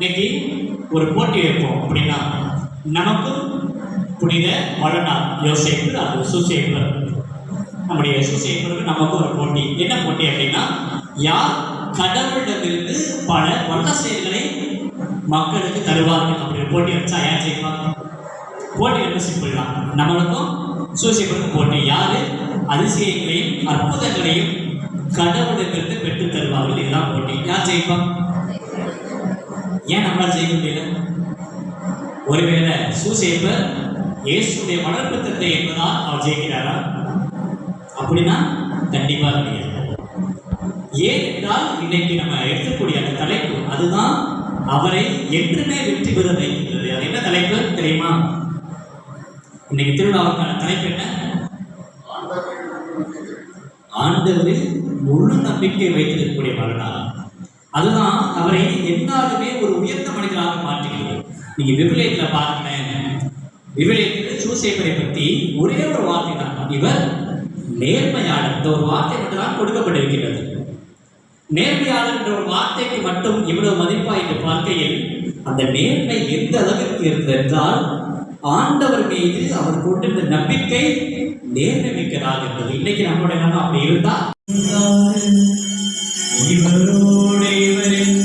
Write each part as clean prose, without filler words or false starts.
இன்னைக்கு ஒரு போட்டி வைப்போம் அப்படின்னா நமக்கும் புனித மலனார் யோசேப்பு அது சூசேப்பர் நம்முடைய சூசேப்பருக்கு நமக்கும் ஒரு போட்டி. என்ன போட்டி அப்படின்னா யார் கடவுளிடமிருந்து பல வல்ல செயல்களை மக்களுக்கு தருவார்கள் அப்படின்னு போட்டி வச்சா யார் ஜெயிப்பாங்க? போட்டி ரொம்ப சிம்பிள் தான். நம்மளுக்கும் சூசேப்பருக்கும் போட்டி. யாரு அதிசயங்களையும் அற்புதங்களையும் கடவுளிடமிருந்து பெற்று தருவார்கள், இதுதான் போட்டி. யார் ஜெயிப்பாங்க? ஏன் நம்மளால் ஜெயிக்க முடியல? ஒருவேளை சூசேப்பர் இயேசுடைய வளர்ப்பு தந்தை என்பதால் அவர் ஜெயிக்கிறாரா? அப்படின்னா கண்டிப்பா கிடையாது. ஏன் என்றால் இன்னைக்கு நம்ம எடுக்கக்கூடிய அந்த தலைப்பு அதுதான் அவரை என்றுமே வெற்றி பெற வைக்கின்றது. அது என்ன தலைப்பு தெரியுமா? இன்னைக்கு திருவிழாவுக்கான தலைப்பு என்ன? ஆண்டவரில் முழு நம்பிக்கை வைத்திருக்கக்கூடிய மகனார். அதுதான் அவரை எந்நாளுமே ஒரு உயர்ந்த மனிதராக மாற்றுகிறது. நீங்க விவிலியத்துல பாருங்களேன், விவிலியத்தில் சூசேப்பரை பற்றி ஒரே ஒரு வார்த்தை தான், இவர் நேர்மையாளர். இந்த ஒரு வார்த்தை மட்டும்தான் கொடுக்கப்பட்டிருக்கிறது. நேர்மையாளர் என்ற ஒரு வார்த்தைக்கு மட்டும் இவ்வளவு மதிப்பா என்று பார்க்கையில் அந்த நேர்மை எந்த அளவிற்கு இருந்தது என்றால் ஆண்டவர் மீது அவர் கொண்டிருந்த நம்பிக்கை நேர்மை மிக்கதாக இருந்தது. இன்னைக்கு நம்மளுடைய நம்ம அப்படி இருந்தா இவரோட இவரில்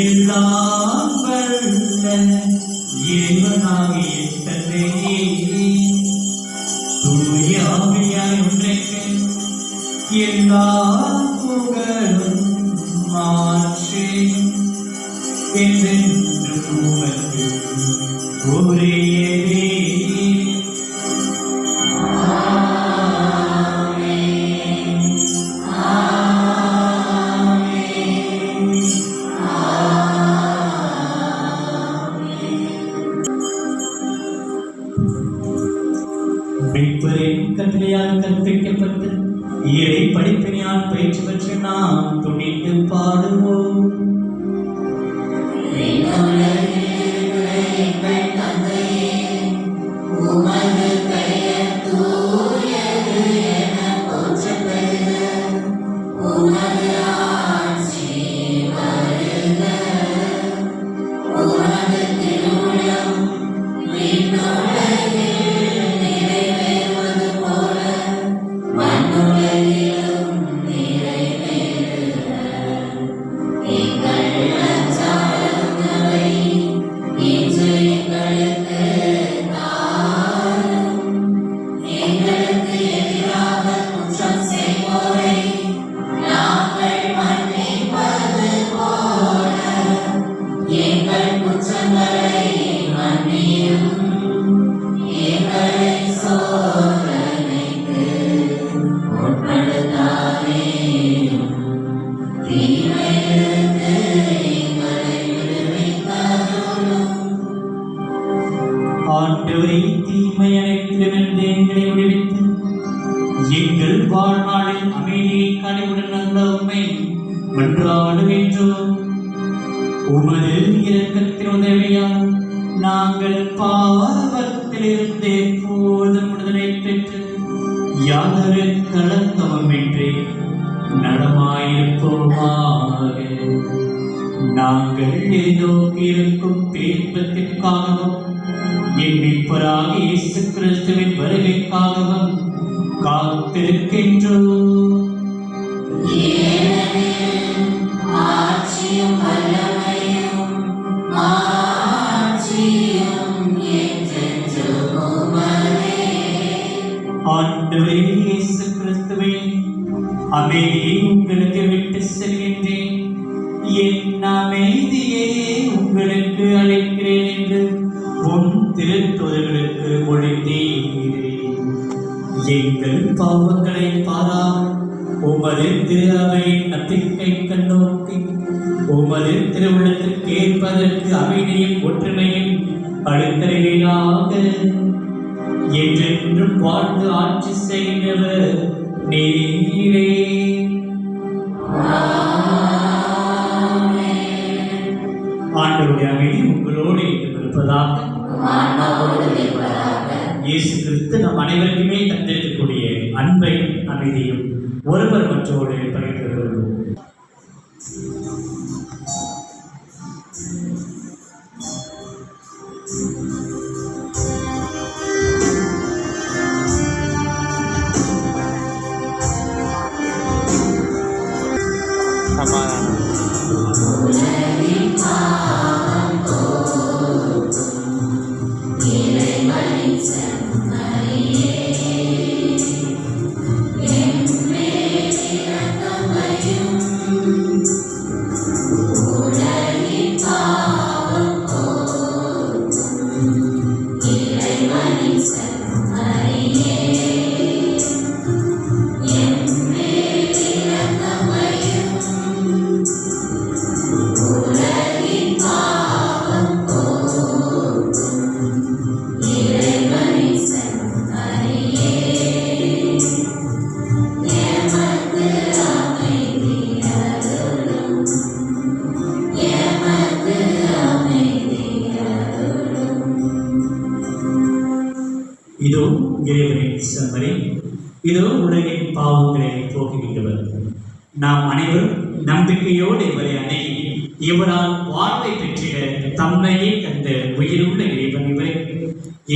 எல்லாம் வல்ல இறைவனாகிய தந்தையே, தூய ஆவியாய் ஒன்றைக்கு எல்லா புகழும் மாற்றி என்றென்றும் உமக்கு உரியதே. கட்டளையால் கற்பிக்கப்பட்டு இறை படிப்பினால் பயிற்சி பெற்று நாம் துணிந்து பாடுவோம். தீமை அனைத்திலுமிருந்து எங்களை விடுவித்து எங்கள் வாழ்நாளில் அமைதியை கனிவுடன் நல்ல உண்மை மன்றாடுகின்றோம். உமது இரக்கத்தின் உதவியால் நாங்கள் பாவத்திலிருந்து எப்போதும் விடுதலை பெற்று யாதொரு கலக்கமின்றி நலமாயிருப்போமாக. நாங்கள் எதிர்நோக்கியிருக்கும் பேர்பத்திற்காகவும் என் மீட்பராக இயேசு கிறிஸ்துவின் வருகைக்காகவும் காத்திருக்கின்றோம். ஆண்டவரே இயேசு கிறிஸ்துவே, அமைதியை உங்களுக்கு விட்டு செல்கின்றேன், என் அமைதியை உங்களுக்கு அளிக்கிறேன் என்று உன் திருத்தூதர்களுக்கு மொழிந்தீரே. எங்கள் பாவங்களை பாராமல் உமது திரு அவையின் நம்பிக்கை கண்ணோக்கி உமது திருவுள்ளத்திற்கு ஏற்பதற்கு அமைதியும் ஒற்றுமையும் அளித்தருவீராக. என்றென்றும் வாழ்ந்து ஆட்சி செய்கிறவர் நீரே. ஆண்டவருடைய அமைதி உங்களோடு இருப்பதாக. இயேசு கிறிஸ்து நம் அனைவருக்குமே தந்திருக்கக்கூடிய அன்பையும் அமைதியும் ஒருவர் மற்றோடு பகிர்ந்து கொள்வோம். இதோ இறைவனின் செம்மறி, இதோ உலகின் பாவங்களை போக்குகின்றவர். நாம் அனைவரும் நம்பிக்கையோடு இவரை அணுகி இவரால் வாழ்வை பெற்றிட தம்மையே தந்த உயிருள்ள இறைவன் இவரை.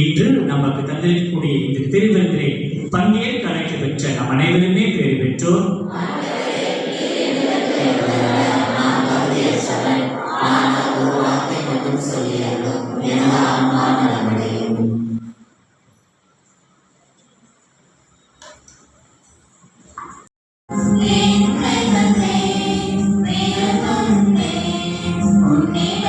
இன்று நமக்கு தந்திருக்கக்கூடிய இந்த திருவிருந்திலே பங்கேற்க அழைக்க பெற்ற நம் அனைவருமே பேறு பெற்றோர். உன்னை